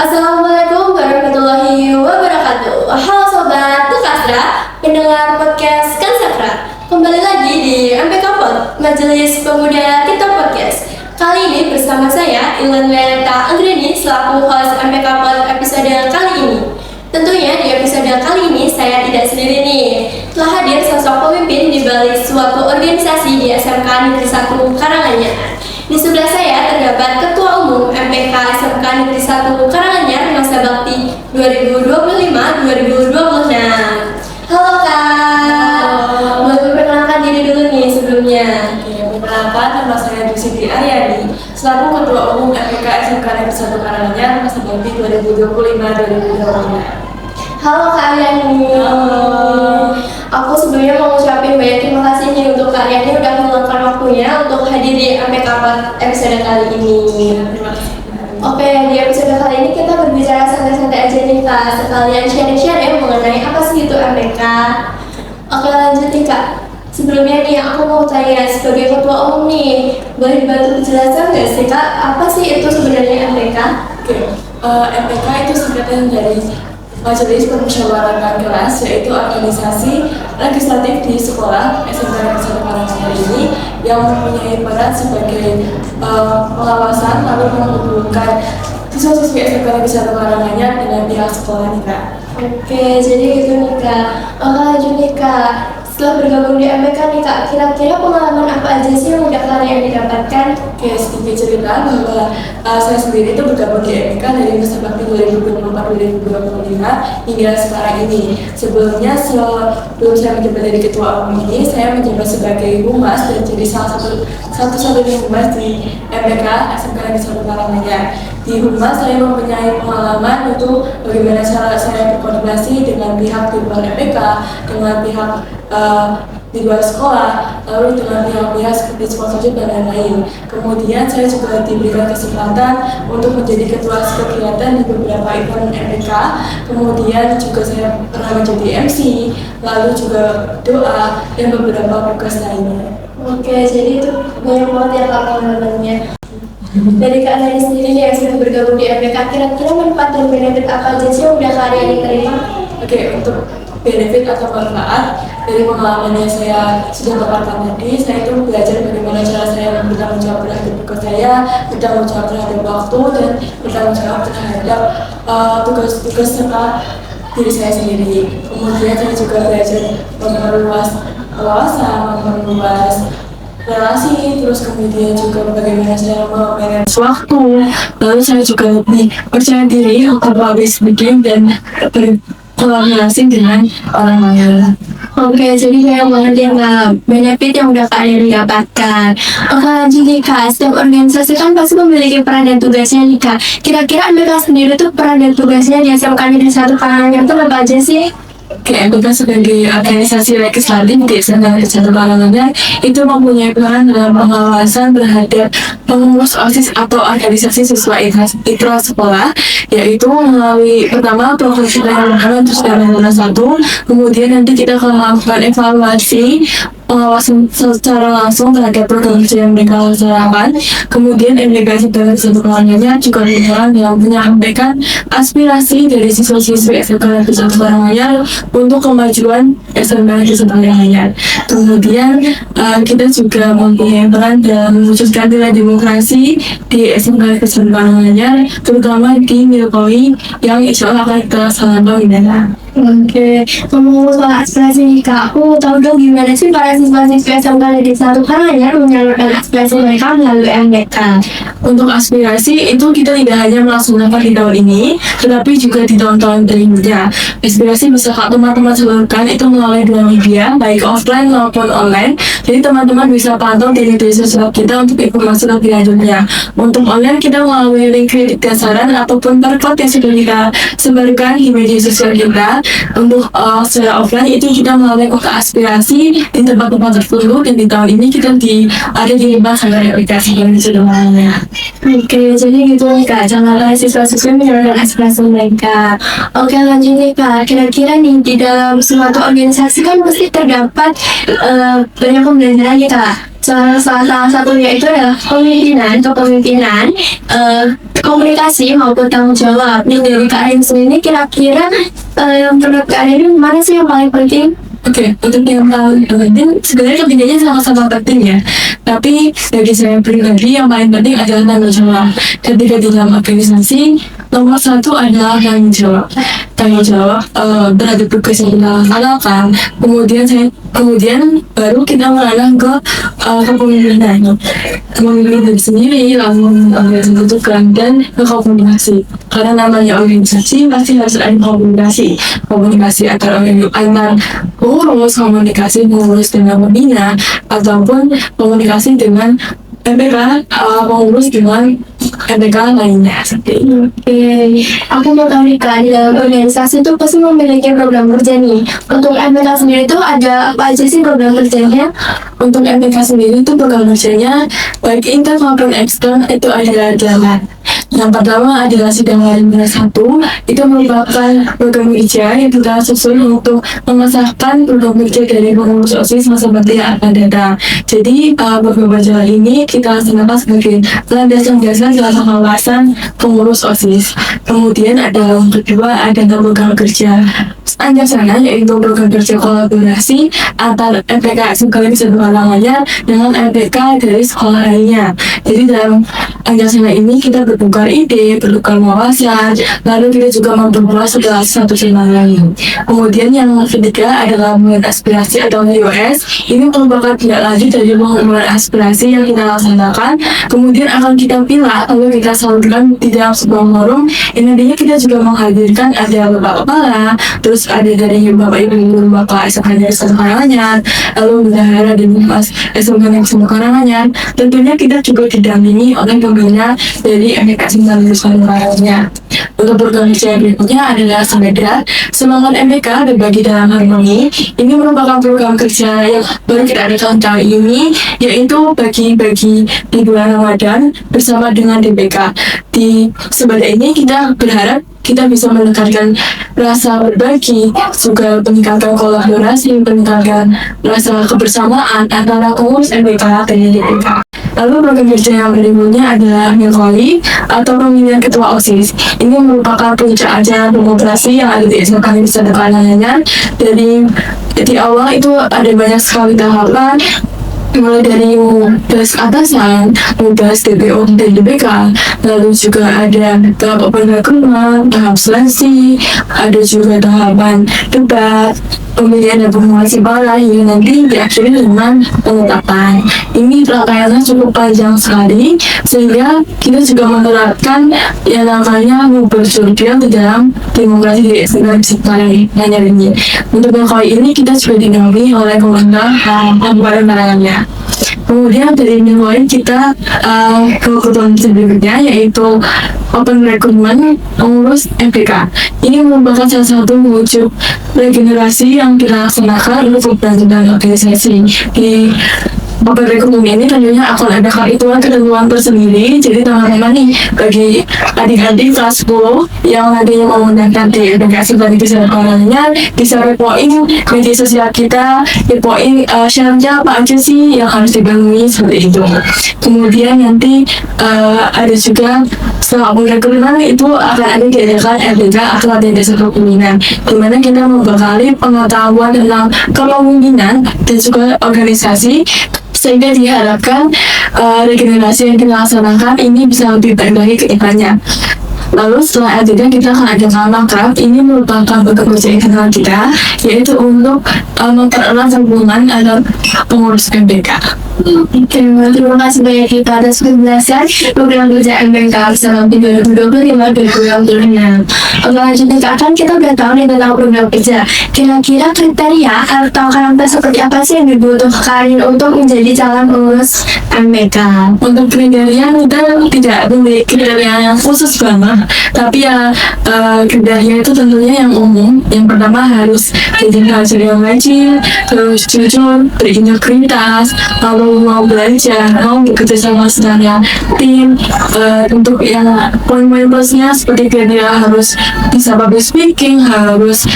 Assalamualaikum warahmatullahi wabarakatuh. Halo sobat Tukasra, pendengar podcast Kansakra. Kembali lagi di MPK Pod, Majelis Pemuda Kita Podcast. Kali ini bersama saya Ilan Meleta Anggreni selaku host MPK Pod episode kali ini. Tentunya di episode kali ini saya tidak sendiri nih. Telah hadir sosok pemimpin di balik suatu organisasi di SMK Negeri 1 Karanganyar. Di sebelah saya terdapat Ketua Umum MPK SMK Negeri 1 Karanganyar masa bakti 2025-2026. Halo Kak. Boleh perkenalkan diri dulu nih sebelumnya. Perkenalkan, nama saya Siti Aryani, selaku Ketua Umum MPK SMK Negeri 1 Karanganyar masa bakti 2025-2026. Halo Kak Aryani. Aku sebelumnya mau ngucapin banyak terima kasih nih untuk Kak Aryani udah meluangkan waktunya untuk hadir di MPK episode kali ini. Terima kasih. Oke, di episode kali ini kita berbicara santai-santai aja nih Kak, sekalian sharing-sharing mengenai apa sih itu MPK. Oke, lanjut nih Kak. Sebelumnya nih aku mau tanya sebagai ketua umum nih, boleh dibantu penjelasan nggak sih Kak, apa sih itu sebenarnya MPK? MPK itu singkatan dari Majelis Permusyawaratan Kelas, yaitu organisasi legislatif di sekolah SMK Negeri 1 Karanganyar ini yang mempunyai peran sebagai pengawasan lalu menghubungkan siswa-siswi SMK Negeri 1 Karanganyar dengan pihak sekolah nih Kak. Oke, jadi gitu nih Kak. Oke, lanjut nih Kak. Setelah bergabung di MPK nih Kak, kira-kira pengalaman apa aja sih yang udah kalian didapatkan? Oke, sedikit cerita bahwa saya sendiri itu bergabung di MPK dari masa bakti 2024-2025 hingga sekarang ini. Sebelumnya, sebelum saya menjabat dari ketua umum ini, saya menjabat sebagai humas dan jadi satu-satunya humas di MPK SMK Negeri 1 Karanganyar. Di humas saya mempunyai pengalaman untuk bagaimana cara saya berkoordinasi dengan pihak di luar MPK, dengan pihak di luar sekolah, lalu dengan pihak-pihak seperti sponsorship dan lain-lain. Kemudian saya juga diberikan kesempatan untuk menjadi ketua kegiatan di beberapa event MPK. Kemudian juga saya pernah menjadi MC, lalu juga doa dan beberapa tugas lainnya. Oke, jadi itu banyak banget ya Kak pengalamannya. Dari Kak Nani sendiri nih yang sudah bergabung di MPK, kira-kira manfaat dan benefit apa aja sih yang udah kalian terima? Oke, untuk benefit atau manfaat dari pengalaman yang saya sudah dapatkan tadi, saya itu belajar bagaimana cara saya bertanggung jawab terhadap tugas saya, bertanggung jawab terhadap waktu, dan bertanggung jawab terhadap tugas-tugas serta diri saya sendiri. Kemudian saya juga belajar memperluas wawasan, memperluas relasi, terus kemudian juga bagaimana saya memanage waktu. Lalu saya juga lebih percaya diri untuk public speaking dan berkolaborasi dengan orang lain. Oke, jadi banyak banget ya Kak benefit yang udah kalian dapatkan. Oke, lanjut nih Kak, setiap organisasi kan pasti memiliki peran dan tugasnya nih Kak. Kira-kira MPK sendiri tuh peran dan tugasnya di SMK Negeri 1 Karanganyar tuh apa aja sih? MPK sebagai organisasi legislatif di SMK Negeri 1 Karanganyar itu mempunyai peran dalam pengawasan terhadap pengurus OSIS atau organisasi siswa ITRA sekolah, yaitu melalui pertama program pengembangan terus dari 1, kemudian nanti kita akan melakukan evaluasi pengawasan secara langsung terhadap program kerja yang mereka laksanakan. Kemudian MPK sebagai satu Karanganyar juga berperan dalam menyampaikan aspirasi dari siswa-siswi SMK Negeri 1 Karanganyar untuk kemajuan SMK Negeri 1 Karanganyar. Kemudian kita juga mempunyai peran dalam mewujudkan nilai demokrasi di SMK Negeri 1 Karanganyar, terutama di Milkoi yang insya Allah akan kita laksanakan di dalam. Oke, ngomong soal aspirasi nih Kak, aku tahu dong gimana sih para siswa-siswi SMK Negeri 1 Karanganyar menyalurkan aspirasi mereka melalui MPK. Untuk aspirasi itu kita tidak hanya melaksanakan di tahun ini, tetapi juga di tahun-tahun berikutnya. Aspirasi bisa teman-teman salurkan itu melalui dua media, baik offline maupun online. Jadi teman-teman bisa pantau di media sosial kita untuk informasi lebih lanjutnya. Untuk online kita melalui link kritik dan saran ataupun barcode yang sudah kita sebarkan di media sosial kita. untuk secara offline itu kita melalui kota aspirasi di tempat-tempat tertentu, dan di tahun ini kita ada di 5 sanggar aplikasi yang sederhana. Oke, jadi gitu nih Kak, cara siswa-siswi menyalurkan aspirasi mereka. Oke, lanjut nih Kak, kira-kira nih di dalam suatu organisasi kan pasti terdapat banyak pembelajaran nih Kak. Salah satunya itu adalah kepemimpinan, komunikasi maupun tanggung jawab. Nih dari Kak Arin sendiri, kira-kira menurut Kak Arin mana sih yang paling penting? Oke, untuk yang paling penting, sebenarnya ketiganya sama-sama penting ya. Tapi bagi saya pribadi yang paling penting adalah tanggung jawab. Ketika di dalam organisasi, nomor satu adalah tanggung jawab. Tanggung jawab terhadap tugas yang kita lakukan. Kemudian baru kita mengarah ke kepemimpinan. Kepemimpinan sendiri, lalu tentukan dan ke komunikasi. Karena namanya organisasi pasti harus ada komunikasi. Komunikasi antara pengurus, komunikasi pengurus dengan pembina, ataupun komunikasi dengan MPK, pengurus dengan MPK lainnya seperti itu. Oke, aku mau tahu nih Kak, di dalam organisasi itu pasti memiliki program kerja nih. Untuk MPK sendiri itu ada apa aja sih program kerjanya? Untuk MPK sendiri itu program kerjanya baik intern maupun ekstern itu ada 8. Yang pertama adalah sidang harian 1, itu merupakan program kerja yang kita susun untuk mengesahkan program kerja dari pengurus OSIS masa bakti yang akan datang. Jadi program kerja ini kita laksanakan sebagai landasan dasar dalam pengawasan pengurus OSIS. Kemudian ada yang kedua adalah program kerja Anjasana, yaitu program kerja kolaborasi antar MPK sekolah sederhananya dengan MPK dari sekolah lainnya. Jadi dalam Anjasana ini kita bertukar ide, bertukar wawasan, lalu kita juga memperluas segala satu sama lain. Kemudian yang ketiga adalah pengumpulan aspirasi atau POS. Ini merupakan tindak lanjut dari pengumpulan aspirasi yang kita laksanakan. Kemudian akan kita pilah lalu kita salurkan di dalam sebuah forum. Ini nantinya kita juga menghadirkan ada Bapak Kepala, terus ada dari Bapak Ibu Guru Bapak SMK dari Karanganyar, lalu bendahara dan Mas SMK yang Karanganyar. Tentunya kita juga didampingi oleh pembina dari MPK 19 Karanganyar. Untuk program kerja berikutnya adalah Semangat MPK Berbagi Dalam Harmoni. Ini merupakan program kerja yang baru kita adakan tahun ini, yaitu bagi-bagi di bulan Ramadan bersama dengan DPK. Di sebagai ini kita berharap kita bisa meningkatkan rasa berbagi, juga meningkatkan kolaborasi, meningkatkan rasa kebersamaan antara pengurus MPK dan DPK. Lalu program kerja yang berikutnya adalah Milkoli atau pemilihan ketua OSIS. Ini merupakan puncak acara demokrasi yang ada di SMK Karanganyar. Dari awal itu ada banyak sekali tahapan, mulai dari membahas atasan, membahas DPO dan DPK, lalu juga ada tahap pengakuan, tahap seleksi, ada juga tahapan debat, pemilihan dan pengumuman para hingga nanti diakhiri dengan penetapan. Ini rangkaiannya cukup panjang sekali, sehingga kita juga menerapkan yang namanya ngubur survei di dalam demokrasi di SMK Karanganyar ini. Untuk yang kali ini kita juga didampingi oleh pemerintah Kabupaten Karanganyar. Kemudian dari mulai kita ke ketentuan berikutnya, yaitu open recruitment pengurus MPK. Ini merupakan salah satu wujud regenerasi yang kita laksanakan untuk keberlanjutan organisasi. Di open recruitment ini tentunya akan ada ketentuan tersendiri. Jadi teman-teman nih, bagi adik-adik kelas 10 yang nantinya mau mendaftar di edukasi dari Karanganyar, bisa repoin media sosial kita, repoin syaratnya apa aja sih yang harus dipenuhi seperti itu. Kemudian nanti ada juga setelah open recruitment itu akan ada diadakan LDK atau latihan dasar kepemimpinan, di mana kita membekali pengetahuan tentang kepemimpinan dan juga organisasi, sehingga diharapkan regenerasi yang kita laksanakan ini bisa lebih baik lagi ke depannya. Lalu setelah LDK kita akan ada Makrab. Ini merupakan program kerja internal kita, yaitu untuk mempererat hubungan antar pengurus MPK. Oke, terima kasih banyak kita atas penjelasan program kerja MPK selama 2025-2026. Lanjutnya kan kita udah tahu nih tentang program kerja. Kira-kira kriteria atau karakter seperti apa sih yang dibutuhkan untuk menjadi menjadi calon pengurus MPK. Untuk kriteria kita tidak memiliki kriteria yang khusus banget, tapi ya kriteria itu tentunya yang umum. Yang pertama harus jadi mahasiswa yang rajin, terus jujur, berintegritas, lalu mau belajar, mau bekerja sama dengan tim. Untuk yang poin-poin plusnya seperti kriteria harus bisa public speaking, harus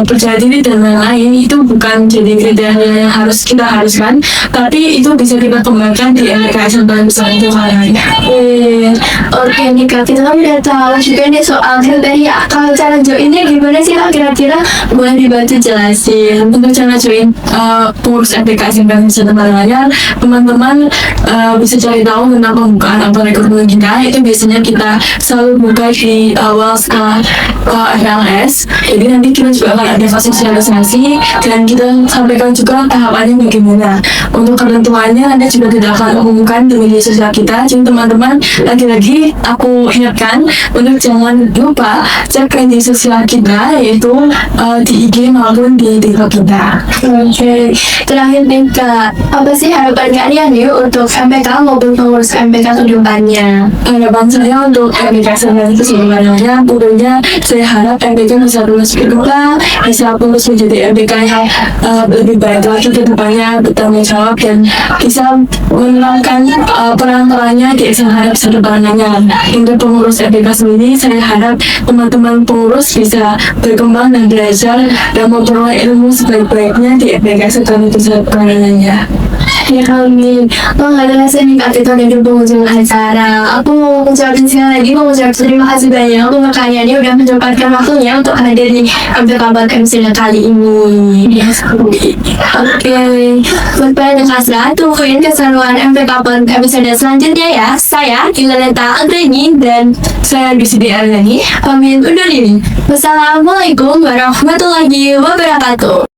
percaya diri dan lain-lain. Itu bukan jadi kriteria yang harus kita haruskan, tapi itu bisa kita kembangkan di MPK SMK Nusantara. Oke nih Kak, kita kan udah tahu juga nih soal kriteria. Kalau cara joinnya gimana sih Kak? Kira-kira boleh dibantu jelasin? Untuk cara join pengurus MPK SMK Nusantara, teman-teman bisa cari tahu tentang pembukaan atau rekrutmen kita. Itu biasanya kita selalu buka di awal setelah FLS. Jadi nanti kita juga akan ada fase sosialisasi dan kita sampaikan juga tahapannya bagaimana. Untuk ketentuannya nanti juga kita akan umumkan di media sosial kita. Jadi teman-teman, lagi-lagi aku ingatkan untuk jangan lupa cek media sosial kita, yaitu di IG maupun di TikTok kita. Oke, terakhir nih Kak, apa sih harapan kalian nih untuk MPK maupun pengurus MPK ke depannya? Harapan saya untuk MPK itu sebenarnya tentunya saya harap MPK bisa terus berkembang, bisa terus menjadi MPK yang lebih baik lagi ke depannya, bertanggung jawab dan bisa menerangkan peran-perannya di SMK masa depannya. Untuk pengurus MPK sendiri, saya harap teman-teman pengurus bisa berkembang dan belajar dan memperoleh ilmu sebaik-baiknya di MPK SMK masa depannya. Ya amin. Wah, gak ada rasanya Kak, kita udah di penghujung acara. Aku mau mengucapkan sekali lagi, terima kasih banyak untuk kalian yang udah menyempatkan waktunya untuk hadir di MPK episode kali ini. Oke, buat pendengar Kasra, tungguin keseruan MPK episode selanjutnya ya. Saya Ilaneta Anggreni dan Saya BCD Arlani. pamit undur diri. Wassalamualaikum warahmatullahi wabarakatuh.